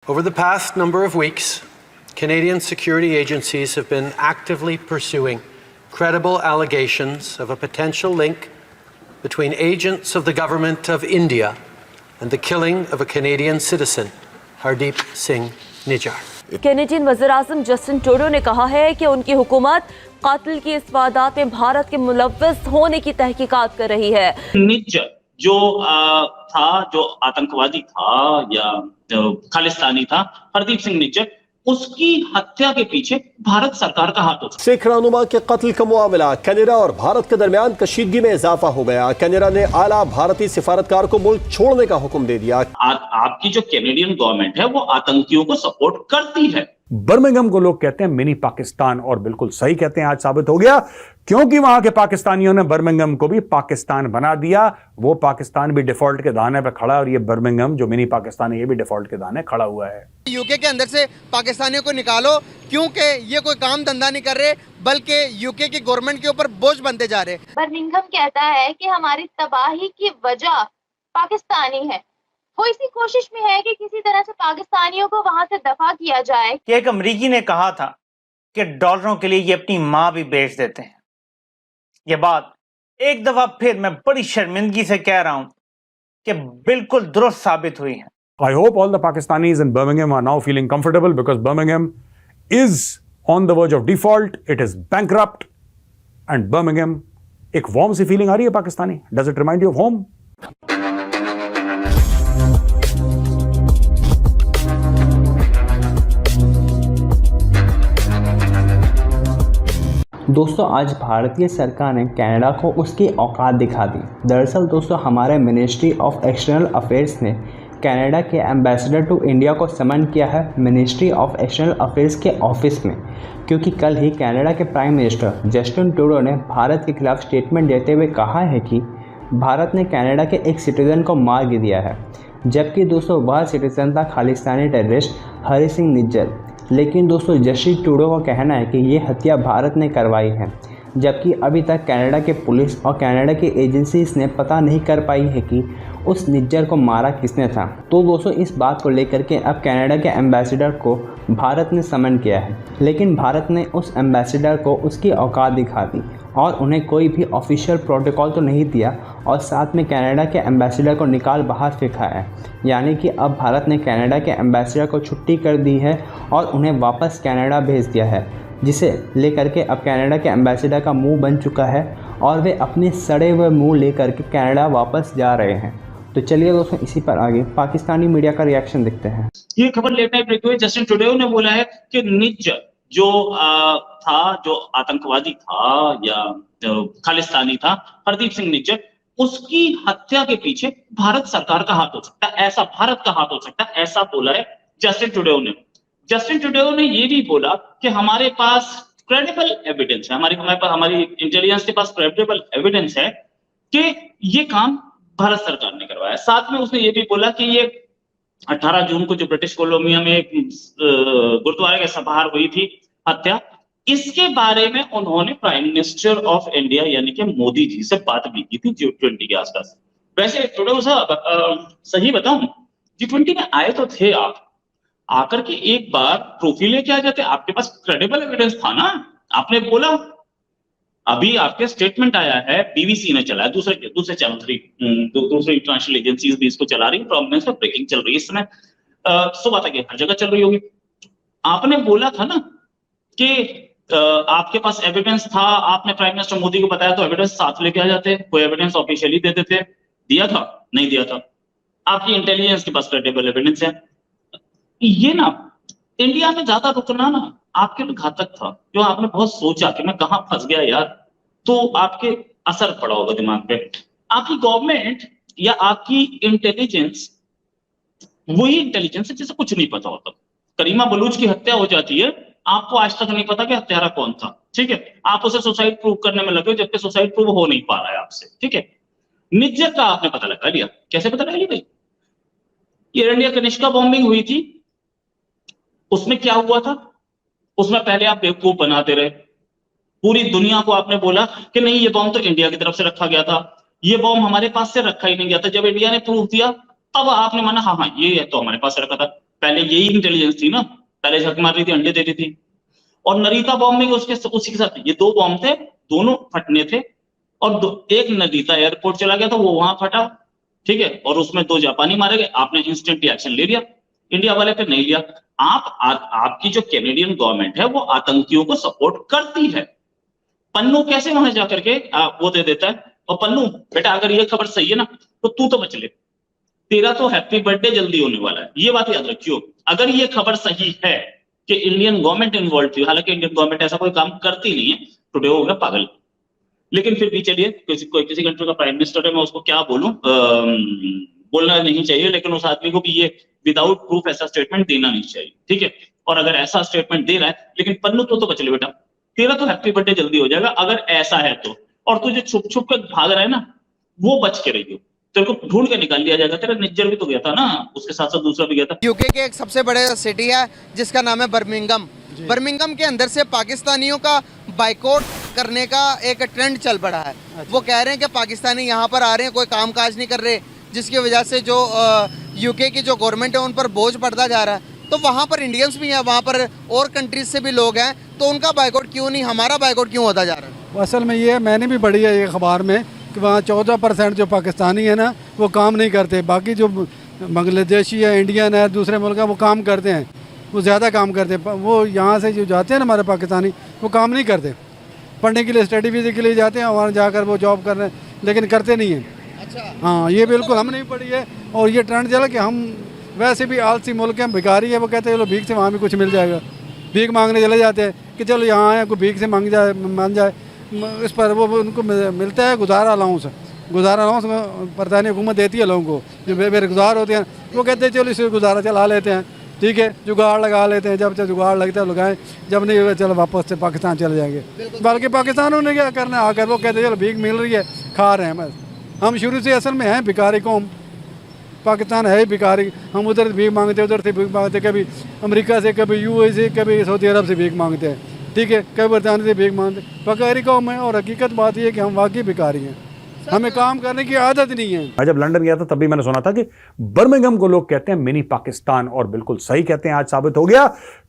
Over the past number of weeks, Canadian security agencies have been actively pursuing credible allegations of a potential link between agents of the government of India and the killing of a Canadian citizen, Hardeep Singh Nijjar. Canadian वज़ीर-ए-आज़म Justin Trudeau ने कहा है कि उनकी हुकूमत कातिल की इस वारदात में भारत के मुलव्वस होने की तहकीकात कर रही है। निज्जर जो था, जो आतंकवादी था या खालिस्तानी था, हरदीप सिंह निज्जर, उसकी हत्या के पीछे भारत सरकार का हाथ होता है। सिख रहनुमा के कत्ल का मामला कनाडा और भारत के दरमियान कशीदगी में इजाफा हो गया। कनाडा ने आला भारतीय सिफारतकार को मुल्क छोड़ने का हुक्म दे दिया। आपकी जो कैनेडियन गवर्नमेंट है वो आतंकियों को सपोर्ट करती है। बर्मिंघम को लोग कहते हैं मिनी पाकिस्तान, और बिल्कुल सही कहते हैं। आज साबित हो गया, क्योंकि वहां के पाकिस्तानियों ने बर्मिंघम को भी पाकिस्तान बना दिया। वो पाकिस्तान भी डिफॉल्ट के दाने पे खड़ा है और ये बर्मिंघम जो मिनी पाकिस्तान है ये भी डिफॉल्ट के दाने खड़ा हुआ है। यूके के अंदर से पाकिस्तानियों को निकालो, क्योंकि ये कोई काम धंधा नहीं कर रहे, बल्कि यूके की गवर्नमेंट के ऊपर बोझ बनते जा रहे। बर्मिंघम कहता है कि हमारी तबाही की वजह पाकिस्तानी है। वो इसी कोशिश में है कि किसी तरह से पाकिस्तानियों को वहां से दफा किया जाए। एक अमरीकी ने कहा था कि डॉलरों के लिए ये अपनी माँ भी बेच देते हैं। ये बात एक दफा फिर मैं बड़ी शर्मिंदगी से कह रहा हूं कि बिल्कुल दुरुस्त साबित हुई है। I hope all the Pakistanis in Birmingham are now feeling comfortable because Birmingham is on the verge of default. It is bankrupt, and Birmingham एक warm सी feeling आ रही है Pakistani. Does it remind you of home? दोस्तों, आज भारतीय सरकार ने Canada को उसकी औकात दिखा दी। दरअसल दोस्तों, हमारे मिनिस्ट्री ऑफ एक्सटर्नल अफेयर्स ने कनाडा के एम्बेसडर टू इंडिया को समन किया है मिनिस्ट्री ऑफ एक्सटर्नल अफेयर्स के ऑफिस में, क्योंकि कल ही कनाडा के प्राइम मिनिस्टर जस्टिन ट्रूडो ने भारत के खिलाफ स्टेटमेंट देते हुए कहा है कि भारत ने कनाडा के एक सिटीज़न को मार दिया है, जबकि दोस्तों वह सिटीज़न था खालिस्तानी टेररिस्ट हरी सिंह निज्जर। लेकिन दोस्तों, जस्टिन ट्रूडो का कहना है कि ये हत्या भारत ने करवाई है, जबकि अभी तक कनाडा के पुलिस और कनाडा की एजेंसीज ने पता नहीं कर पाई है कि उस निज्जर को मारा किसने था। तो दोस्तों, इस बात को लेकर के अब कनाडा के एम्बेसडर को भारत ने समन किया है, लेकिन भारत ने उस एम्बेसडर को उसकी औकात दिखा दी और उन्हें कोई भी ऑफिशियल प्रोटोकॉल तो नहीं दिया, और साथ में कनाडा के एम्बेसडर को निकाल बाहर फेंका है। यानी कि अब भारत ने कनाडा के एम्बेसडर को छुट्टी कर दी है और उन्हें वापस कनाडा भेज दिया है, जिसे लेकर के अब कनाडा के एम्बेसडर का मुंह बन चुका है और वे अपने सड़े हुए मुंह लेकर के कनाडा वापस जा रहे हैं। तो चलिए दोस्तों, इसी पर आगे पाकिस्तानी मीडिया का रिएक्शन देखते हैं। ये खबर लेट नाइट ब्रेक हुई। जस्टिन ट्रूडो ने बोला है कि निज्जर जो था, जो आतंकवादी था या खालिस्तानी था, हरदीप सिंह निज्जर, उसकी हत्या के पीछे भारत सरकार का हाथ हो सकता है, ऐसा भारत का हाथ हो सकता है, ऐसा बोला है जस्टिन ट्रूडो ने। जस्टिन ट्रूडो ने ये भी बोला कि हमारे पास क्रेडिबल एविडेंस है, हमारी इंटेलिजेंस के पास क्रेडिबल एविडेंस है कि ये काम भारत सरकार ने करवाया। साथ में उसने ये भी बोला कि ये 18 जून को जो ब्रिटिश कोलंबिया में गुरुद्वारे के बाहर हुई थी हत्या, इसके बारे में उन्होंने प्राइम मिनिस्टर ऑफ इंडिया यानी कि मोदी जी से बात भी की थी G20 के आसपास। वैसे ट्रूडो साहब, सही बताऊं, G20 में आए तो थे आप, आकर के एक बार ट्रॉफी लेके आ जाते। आपके पास क्रेडिबल एविडेंस था ना, आपने बोला। अभी आपके स्टेटमेंट आया है, बीबीसी ने चलाया, दूसरे चैनल 3, दूसरी इंटरनेशनल एजेंसीज भी इसको चला रही है, प्रोमिनेंस में ब्रेकिंग चल रही है इस समय। सुबह तक हर जगह चल रही होगी। आपने बोला था ना कि आपके पास एविडेंस था, आपने प्राइम मिनिस्टर मोदी को बताया तो एविडेंस साथ लेके आ जाते, कोई एविडेंस ऑफिशियली दे देते। दिया था? नहीं दिया था। आपकी इंटेलिजेंस के पास क्रेडिबल एविडेंस है। ये ना इंडिया में ज्यादा रुकना ना आपके लिए घातक था। जो आपने बहुत सोचा कि मैं कहां फंस गया यार, तो आपके असर पड़ा होगा दिमाग पे। आपकी गवर्नमेंट या आपकी इंटेलिजेंस वही इंटेलिजेंस है जिसे कुछ नहीं पता होता। करीमा बलूच की हत्या हो जाती है, आपको आज तक नहीं पता कि हत्यारा कौन था, ठीक है। आप उसे सुसाइड प्रूव करने में लगे, जबकि सुसाइड प्रूव हो नहीं पा रहा है आपसे, ठीक है। निज्जर का आपने पता लगा लिया। कैसे पता लगा लिया भाई? एयर इंडिया कनिष्का बॉम्बिंग हुई थी, उसमें क्या हुआ था? उसमें पहले आप बेवकूफ बनाते रहे, पूरी दुनिया को आपने बोला कि नहीं ये बॉम्ब तो इंडिया की तरफ से रखा गया था, ये बॉम्ब हमारे पास से रखा ही नहीं गया था। जब इंडिया ने प्रूव दिया तब आपने माना हाँ ये तो हमारे पास से रखा था। पहले यही इंटेलिजेंस थी ना, पहले झक मार रही थी, अंडे दे रही थी। और नरीता बॉम्ब में उसके उसी के साथ ये 2 बॉम्ब थे, दोनों फटने थे। और एक नरीता एयरपोर्ट चला गया था, वो वहां फटा, ठीक है, और उसमें 2 जापानी मारे गए। आपने इंस्टेंटली एक्शन ले लिया, इंडिया वाले पे नहीं लिया। आपकी जो कैनेडियन गवर्नमेंट है वो आतंकियों को सपोर्ट करती है। पन्नू कैसे वहां जाकर के वो दे देता है, और पन्नू बेटा अगर ये खबर सही है ना तो तू तो बच ले, तेरा तो हैप्पी बर्थडे जल्दी होने वाला है, ये बात याद रखियो। अगर ये खबर सही है कि इंडियन गवर्नमेंट इन्वॉल्व थी, हालांकि इंडियन गवर्नमेंट ऐसा कोई काम करती नहीं है, टुडे हो गया पागल। लेकिन फिर भी चलिए, किसी कंट्री का प्राइम मिनिस्टर है, मैं उसको क्या बोलूं, बोलना नहीं चाहिए, लेकिन उस आदमी को भी ये विदाउट प्रूफ ऐसा स्टेटमेंट देना नहीं चाहिए, ठीक है। और अगर ऐसा स्टेटमेंट दे रहा है, लेकिन पन्नू तो बच ले बेटा, तेरा तो हैप्पी बर्थडे जल्दी हो जाएगा अगर ऐसा है तो। और तू जो छुप छुप कर भाग रहा है ना, वो बच के रहियो, तेरे को ढूंढ के निकाल लिया जाएगा। तेरा निज्जर भी तो गया था ना, उसके साथ साथ दूसरा भी गया था। यूके के एक सबसे बड़े सिटी है जिसका नाम है बर्मिंघम। बर्मिंघम के अंदर से पाकिस्तानियों का बाइकआउट करने का एक ट्रेंड चल पड़ा है। वो कह रहे हैं कि पाकिस्तानी यहाँ पर आ रहे हैं, कोई काम काज नहीं कर रहे, जिसकी वजह से जो यूके की जो गवर्नमेंट है उन पर बोझ बढ़ता जा रहा है। तो वहाँ पर इंडियंस भी हैं, वहाँ पर और कंट्रीज से भी लोग हैं, तो उनका बाइकआउट क्यों नहीं, हमारा बाइकआउट क्यों होता जा रहा है? असल में ये है, मैंने भी पढ़ी है ये अखबार में कि वहाँ 14% जो पाकिस्तानी है ना वो काम नहीं करते, बाकी जो बांग्लादेशी है, इंडियन है, दूसरे मुल्क है, वो काम करते हैं, वो ज़्यादा काम करते हैं। वो यहाँ से जो जाते हैं ना हमारे पाकिस्तानी, वो काम नहीं करते, पढ़ने के लिए स्टडी वीज़े के लिए जाते हैं, वहाँ जाकर वो जॉब कर रहे हैं, लेकिन करते नहीं हैं। अच्छा, हाँ, ये बिल्कुल हमने भी पढ़ी है। और ये ट्रेंड चला कि हम वैसे भी आलसी मुल्क हैं, भिखारी है, वो कहते हैं चलो भीख से वहाँ भी कुछ मिल जाएगा, भीख मांगने चले जाते हैं कि चलो यहाँ आए कोई भीख से मांग जाए। इस पर वो उनको मिलता है गुजारा अलाउंस बरतानी हुकूमत देती है लोगों को, जो बेरोजगार होते हैं, वो कहते हैं चलो इसे गुजारा चला लेते हैं, ठीक है, जुगाड़ लगा लेते हैं, जब जुगाड़ लगता है लगाएं, जब नहीं होगा चलो वापस से पाकिस्तान चले जाएंगे। बल्कि पाकिस्तान ने क्या करना है, आकर वो कहते हैं चलो भीख मिल रही है, खा रहे हैं। बस हम शुरू से असल में हैं भिखारी कौम, पाकिस्तान है ही भिखारी। हम उधर भीख मांगते, उधर से भीख मांगते, कभी अमेरिका से, कभी यूएई से, कभी सऊदी अरब से भीख मांगते हैं, ठीक है, कभी बरतानिया से भीख मांगते, भिखारी कौम है। और हकीकत बात यह है कि हम वाकई भिखारी हैं, हमें काम करने की आदत नहीं है। मैं जब लंदन गया था तब भी मैंने सुना था कि बर्मिंघम को लोग कहते हैं मिनी पाकिस्तान, और बिल्कुल सही कहते हैं। आज साबित हो गया,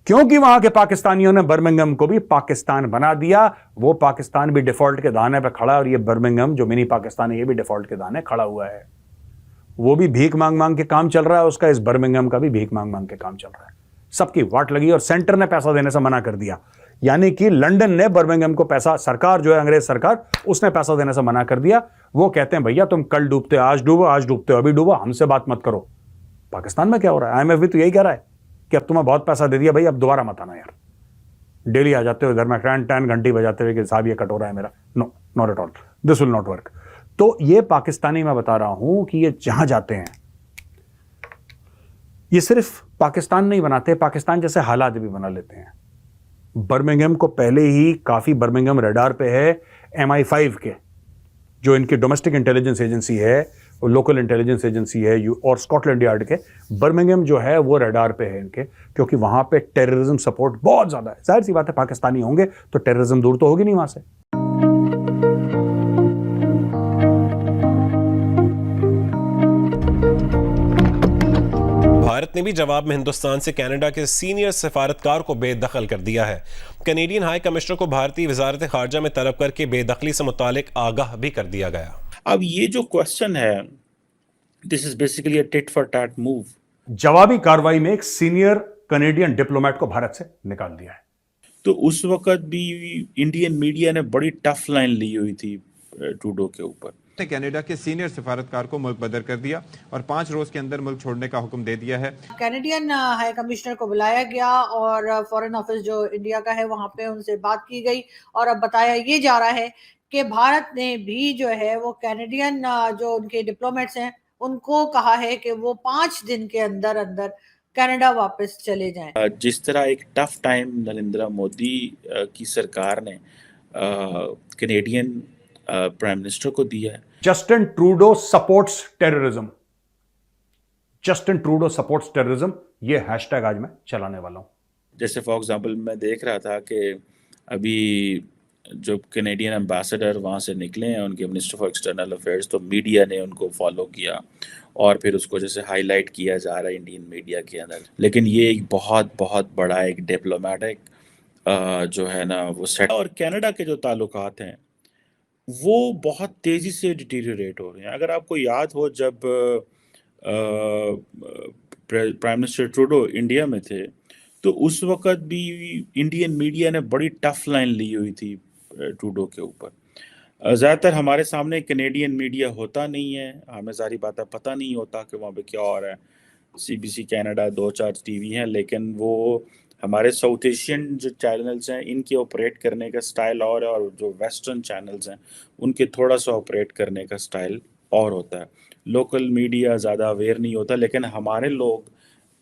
क्योंकि वहां के पाकिस्तानियों ने बर्मिंघम को भी पाकिस्तान बना दिया। वो पाकिस्तान भी डिफॉल्ट के दाने पर खड़ा है, और ये बर्मिंघम जो मिनी पाकिस्तान है ये भी डिफॉल्ट के दाने खड़ा हुआ है। वो भी भीख मांग मांग के काम चल रहा है उसका, इस बर्मिंघम का भी भीख मांग मांग के काम चल रहा है। सबकी वाट लगी और सेंटर ने पैसा देने से मना कर दिया, यानी कि लंदन ने बर्मिंघम को पैसा, सरकार जो है अंग्रेज सरकार, उसने पैसा देने से मना कर दिया। वो कहते हैं भैया तुम कल डूबते हो, आज डूबो, आज डूबते हो, अभी डूबो, हमसे बात मत करो। पाकिस्तान में क्या हो रहा है, IMF भी तो यही कह रहा है कि अब तुम्हें बहुत पैसा दे दिया भाई, अब दोबारा मत आना यार। डेली आ जाते हो घर में टैन घंटी बजाते हुए कि साहब ये कट हो रहा है मेरा, no not at all, this will not work. तो ये पाकिस्तानी मैं बता रहा हूं कि ये जहां जाते हैं, ये सिर्फ पाकिस्तान नहीं बनाते, पाकिस्तान जैसे हालात भी बना लेते हैं। बर्मिंघम को पहले ही काफी, बर्मिंघम रडार पे है MI5 के, जो इनकी डोमेस्टिक इंटेलिजेंस एजेंसी है, लोकल इंटेलिजेंस एजेंसी है, और स्कॉटलैंड यार्ड के। बर्मिंघम जो है वो रडार पे है इनके, क्योंकि वहां पे टेररिज्म सपोर्ट बहुत ज्यादा है। जाहिर सी बात है, पाकिस्तानी होंगे तो टेररिज्म दूर तो होगी नहीं वहां से। भारत ने भी जवाब में हिंदुस्तान से कनाडा के सीनियर सफारतकार को बेदखल कर दिया है। कैनेडियन हाई कमिश्नर को भारतीय वजारत खारजा में तलब करके बेदखली से मुतालिक आगाह भी कर दिया गया। अब ये जो क्वेश्चन है, this is basically a tit for tat move. जवाबी कार्रवाई में एक सीनियर कनेडियन डिप्लोमेट को भारत से निकाल दिया है। तो उस वक्त भी इंडियन मीडिया ने बड़ी टफ लाइन ली हुई थी ट्रूडो के ऊपर। कनाडा के सीनियर सफारतकार को मुल्क बदर कर दिया और 5 रोज के अंदर मुल्क छोड़ने का हुक्म दे दिया है। कैनेडियन हाई कमिश्नर को बुलाया गया और फॉरेन ऑफिस जो इंडिया का है वहां पे उनसे बात की गई, और अब बताया ये जा रहा है कि भारत ने भी जो है वो कैनेडियन जो उनके डिप्लोमेट्स हैं उनको कहा है कि वो 5 दिन के अंदर अंदर कनाडा वापस चले जाएं। जिस तरह एक टफ टाइम नरेंद्र मोदी की सरकार ने कैनेडियन प्राइम मिनिस्टर को दिया है। Justin Trudeau supports terrorism, Justin Trudeau supports terrorism, ये हैशटैग आज मैं चलाने वाला हूं। जैसे फॉर एग्जांपल मैं देख रहा था कि अभी जो कैनेडियन एम्बेसडर वहाँ से निकले हैं, उनके मिनिस्टर फॉर एक्सटर्नल अफेयर्स, तो मीडिया ने उनको फॉलो किया, और फिर उसको जैसे हाईलाइट किया जा रहा है इंडियन मीडिया के अंदर। लेकिन ये एक बहुत बहुत बड़ा एक डिप्लोमेटिक जो है ना वो सेट, और कनाडा के जो ताल्लुकात हैं वो बहुत तेज़ी से डिटीरियोरेट हो रहे हैं। अगर आपको याद हो जब प्राइम मिनिस्टर ट्रूडो इंडिया में थे तो उस वक़्त भी इंडियन मीडिया ने बड़ी टफ लाइन ली हुई थी ट्रूडो के ऊपर। ज़्यादातर हमारे सामने कनेडियन मीडिया होता नहीं है, हमें सारी बातें पता नहीं होता कि वहाँ पे क्या हो रहा है। सीबीसी कनाडा 2-4 टीवी हैं, लेकिन वो हमारे साउथ एशियन जो चैनल्स हैं इनके ऑपरेट करने का स्टाइल और जो वेस्टर्न चैनल्स हैं उनके थोड़ा सा ऑपरेट करने का स्टाइल और होता है। लोकल मीडिया ज़्यादा अवेयर नहीं होता, लेकिन हमारे लोग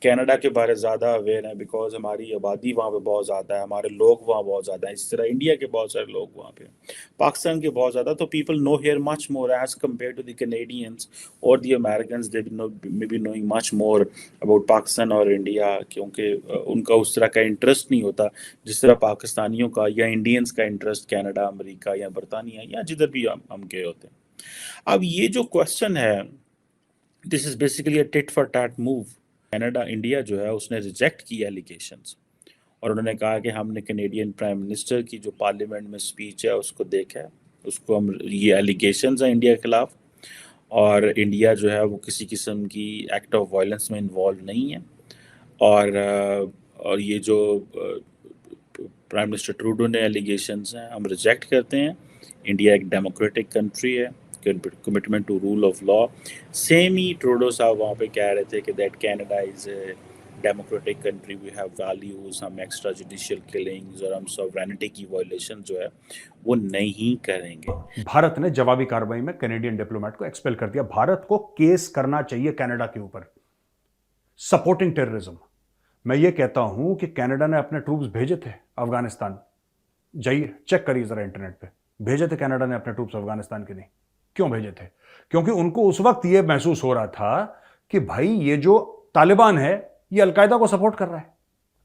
कनाडा के बारे ज़्यादा अवेयर हैं बिकॉज हमारी आबादी वहाँ पे बहुत ज़्यादा है, हमारे लोग वहाँ बहुत ज़्यादा हैं। इस तरह इंडिया के बहुत सारे लोग वहाँ पे, पाकिस्तान के बहुत ज़्यादा, तो people know here much more as compare to the Canadians और the Americans. They may be knowing much more about Pakistan और इंडिया, क्योंकि उनका उस तरह का इंटरेस्ट नहीं होता जिस तरह पाकिस्तानियों का या इंडियंस का इंटरेस्ट कनाडा, अमेरिका या बरतानिया या जिधर भी हम गए होते हैं। अब ये जो क्वेश्चन है, this is basically a tit for tat move. Canada, India जो है उसने रिजेक्ट किया एलिगेशंस और उन्होंने कहा कि हमने कैनेडियन प्राइम मिनिस्टर की जो पार्लियामेंट में स्पीच है उसको देखा है, उसको हम, ये एलिगेशंस हैं इंडिया के खिलाफ और इंडिया जो है वो किसी किस्म की एक्ट ऑफ वायलेंस में इन्वॉल्व नहीं है। और ये जो प्राइम मिनिस्टर ट्रूडो ने एलिगेशंस हैं हम रिजेक्ट करते हैं। इंडिया एक डेमोक्रेटिक कंट्री है, commitment to rule of law. Same ही ट्रूडो साहब वहाँ पे कह रहे थे कि that Canada is a democratic country, we have values, हम एक्स्ट्रा जुडिशियल किलिंग्स और हम सॉवरेनिटी की वायलेशन जो है वो नहीं करेंगे। भारत ने जवाबी कार्रवाई में कैनेडियन डिप्लोमेट को एक्सपेल कर दिया। भारत को केस करना चाहिए कनाडा के ऊपर, सपोर्टिंग टेररिज्म। मैं ये कहता हूं कि कनाडा ने अपने ट्रूप्स भेजे थे अफगानिस्तान, जाइए चेक करिए जरा इंटरनेट पे, भेजे थे कनाडा ने अपने ट्रूप्स अफगानिस्तान के नहीं। क्यों भेजे थे? क्योंकि उनको उस वक्त यह महसूस हो रहा था कि भाई ये जो तालिबान है ये अलकायदा को सपोर्ट कर रहा है।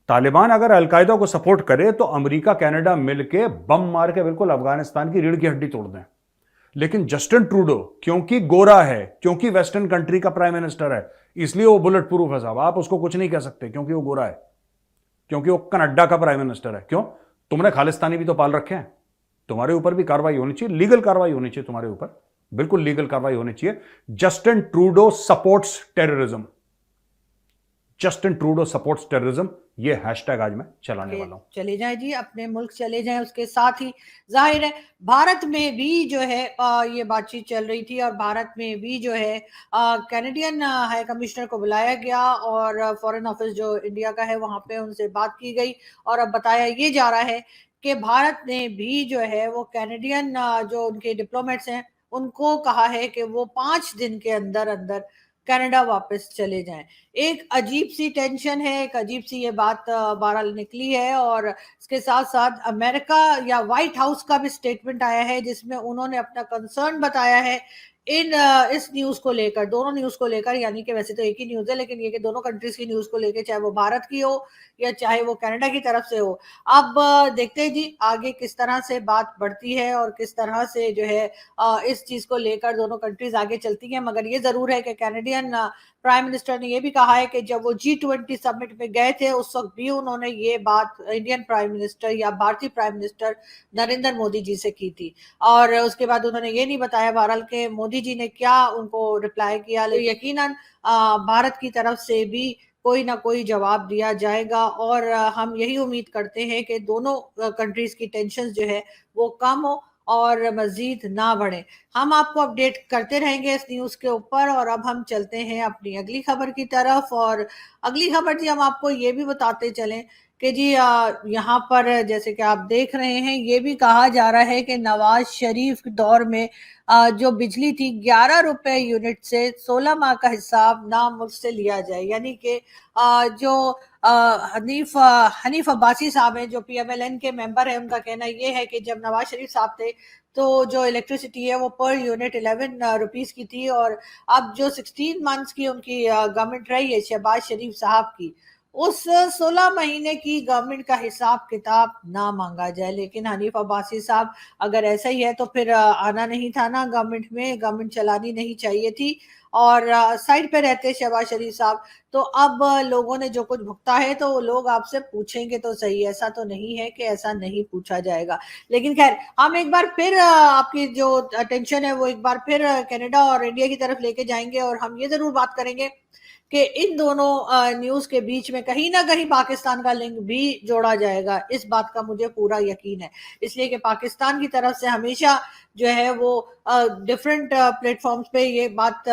तालिबान अगर अलकायदा को सपोर्ट करे तो अमेरिका कनाडा मिलके बम मार के बिल्कुल अफगानिस्तान की रीढ़ की हड्डी तोड़ दें। लेकिन जस्टिन ट्रूडो क्योंकि गोरा है, क्योंकि वेस्टर्न कंट्री का प्राइम मिनिस्टर है, इसलिए वो बुलेट प्रूफ है साहब। आप उसको कुछ नहीं कह सकते क्योंकि वो गोरा है, क्योंकि वो कनाडा का प्राइम मिनिस्टर है। क्यों? तुमने खालिस्तानी भी तो पाल रखे हैं, तुम्हारे ऊपर भी कार्रवाई होनी चाहिए, लीगल कार्रवाई होनी चाहिए तुम्हारे ऊपर, बिल्कुल लीगल कार्रवाई होनी चाहिए। Justin Trudeau supports terrorism, Justin Trudeau supports terrorism, ये हैशटैग आज मैं चलाने वाला हूं। चले जाए जी, अपने मुल्क चले जाएं। उसके साथ ही जाहिर है भारत में भी जो है ये बातचीत चल रही थी और भारत में भी जो है कैनेडियन हाई कमिश्नर को बुलाया गया और फॉरेन ऑफिस जो इंडिया का है वहां पे उनसे बात की गई और अब बताया ये जा रहा है कि भारत ने भी जो है वो कैनेडियन जो उनके डिप्लोमेट्स हैं उनको कहा है कि वो 5 दिन के अंदर अंदर कनाडा वापस चले जाएं। एक अजीब सी टेंशन है, एक अजीब सी ये बात बहरहाल निकली है और इसके साथ साथ अमेरिका या व्हाइट हाउस का भी स्टेटमेंट आया है जिसमें उन्होंने अपना कंसर्न बताया है इस न्यूज को लेकर, दोनों न्यूज को लेकर, यानी कि वैसे तो एक ही न्यूज है लेकिन ये कि दोनों कंट्रीज की न्यूज को लेकर, चाहे वो भारत की हो या चाहे वो कनाडा की तरफ से हो। अब देखते हैं जी आगे किस तरह से बात बढ़ती है और किस तरह से जो है इस चीज को लेकर दोनों कंट्रीज आगे चलती हैं। मगर ये जरूर है कि कैनेडियन प्राइम मिनिस्टर ने ये भी कहा है कि जब वो G20 समिट में गए थे उस वक्त भी उन्होंने ये बात इंडियन प्राइम मिनिस्टर या भारतीय प्राइम मिनिस्टर नरेंद्र मोदी जी से की थी और उसके बाद उन्होंने ये नहीं बताया बहरहाल के मोदी जी ने क्या उनको रिप्लाई किया। लेकिन यकीनन भारत की तरफ से भी कोई ना कोई जवाब दिया जाएगा और हम यही उम्मीद करते हैं कि दोनों कंट्रीज की टेंशन जो है वो कम हो और मजीद ना बढ़े। हम आपको अपडेट करते रहेंगे इस न्यूज के ऊपर और अब हम चलते हैं अपनी अगली खबर की तरफ। और अगली खबर जी हम आपको ये भी बताते चलें कि जी यहाँ पर जैसे कि आप देख रहे हैं ये भी कहा जा रहा है कि नवाज शरीफ के दौर में जो बिजली थी 11 रुपए यूनिट से 16 माह का हिसाब ना मुझसे लिया जाए। यानी कि जो हनीफ अब्बासी साहब हैं जो PMLN के मेंबर हैं, उनका कहना ये है कि जब नवाज शरीफ साहब थे तो जो इलेक्ट्रिसिटी है वो पर यूनिट 11 रुपीस की थी और अब जो 16 मंथ्स की उनकी गवर्नमेंट रही है शहबाज शरीफ साहब की, उस 16 महीने की गवर्नमेंट का हिसाब किताब ना मांगा जाए। लेकिन हनीफ अब्बासी साहब, अगर ऐसा ही है तो फिर आना नहीं था ना गवर्नमेंट में, गवर्नमेंट चलानी नहीं चाहिए थी और साइड पे रहते शहबाज शरीफ साहब। तो अब लोगों ने जो कुछ भुगता है तो वो लोग आपसे पूछेंगे तो सही, ऐसा तो नहीं है कि ऐसा नहीं पूछा जाएगा। लेकिन खैर, हम एक बार फिर आपकी जो अटेंशन है वो एक बार फिर कनाडा और इंडिया की तरफ लेके जाएंगे और हम ये जरूर बात करेंगे कि इन दोनों न्यूज के बीच में कहीं ना कहीं पाकिस्तान का लिंक भी जोड़ा जाएगा। इस बात का मुझे पूरा यकीन है, इसलिए कि पाकिस्तान की तरफ से हमेशा जो है वो डिफरेंट प्लेटफॉर्म्स पे ये बात,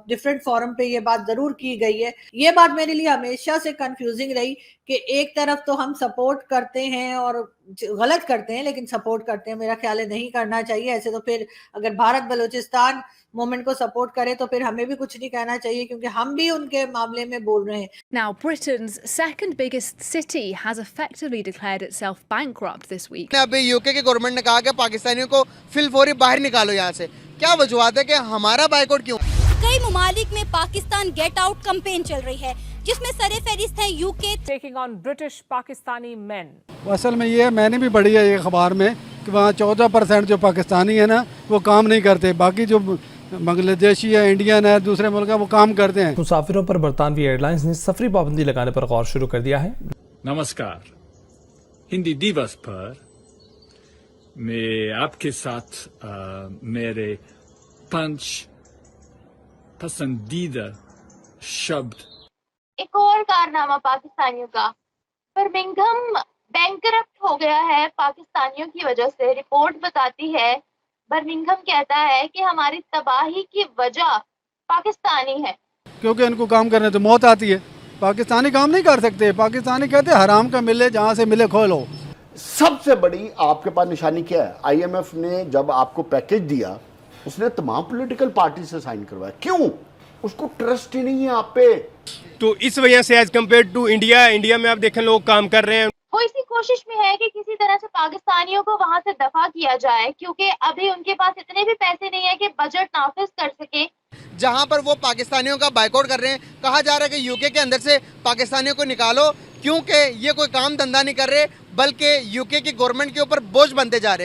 डिफरेंट फोरम पे ये बात जरूर की गई है। ये बात मेरे लिए हमेशा से कंफ्यूजिंग रही कि एक तरफ तो हम सपोर्ट करते हैं और गलत करते हैं, लेकिन सपोर्ट करते हैं, मेरा ख्याल है नहीं करना चाहिए ऐसे। तो फिर अगर भारत बलूचिस्तान मूवमेंट को सपोर्ट करे तो फिर हमें भी कुछ नहीं कहना चाहिए, क्योंकि हम भी उनके मामले में बोल रहे हैं। Now, Britain's second biggest city has effectively declared itself bankrupt this week. अभी यूके की गवर्नमेंट ने कहा कि पाकिस्तानियों को फिलफौरी बाहर निकालो यहाँ से। क्या वजूहत है कि हमारा बाइकआउट क्यों? कई ममालिक में पाकिस्तान गेट आउट कैंपेन चल रही है, जिसमें सरफहरिस्त है UK taking on British Pakistani main. असल में ये मैंने भी पढ़ी है ये अखबार में कि वहाँ 14% जो पाकिस्तानी है ना वो काम नहीं करते, बाकी जो बांग्लादेशी है, इंडियन है, दूसरे मुल्क है, वो काम करते हैं। मुसाफिरों पर बरतानवी एयरलाइंस ने सफरी पाबंदी लगाने पर गौर शुरू कर दिया है। नमस्कार, हिंदी दिवस पर मैं आपके साथ मेरे 5 पसंदीदा शब्द। एक और कारनामा पाकिस्तानियों का, बर्मिंघम बैंकरप्ट हो गया है पाकिस्तानियों की वजह से। रिपोर्ट बताती है, बर्मिंघम कहता है कि हमारी तबाही की वजह पाकिस्तानी है, क्योंकि इनको काम करने तो मौत आती है। पाकिस्तानी काम नहीं कर सकते, पाकिस्तानी कहते हराम का मिले, जहाँ से मिले खो लो। सबसे बड़ी आपके पास निशानी क्या है? IMF ने जब आपको पैकेज दिया उसने तमाम पॉलिटिकल पार्टी से साइन करवाया, क्यों? उसको ट्रस्ट ही नहीं है आप पे। तो इस वजह से एज कम्पेयर टू इंडिया में आप देखें लोग काम कर रहे हैं। वो इसी कोशिश में है कि किसी तरह से पाकिस्तानियों को वहां से दफा किया जाए, क्योंकि अभी उनके पास इतने भी पैसे नहीं है कि बजट नाफिज कर सके। जहां पर वो पाकिस्तानियों का बाइकआउट कर रहे हैं, कहा जा रहा है कि यूके के अंदर से पाकिस्तानियों को निकालो, क्योंकि ये कोई काम धंधा नहीं कर रहे, बल्कि यूके की गवर्नमेंट के ऊपर बोझ बनते जा रहे हैं।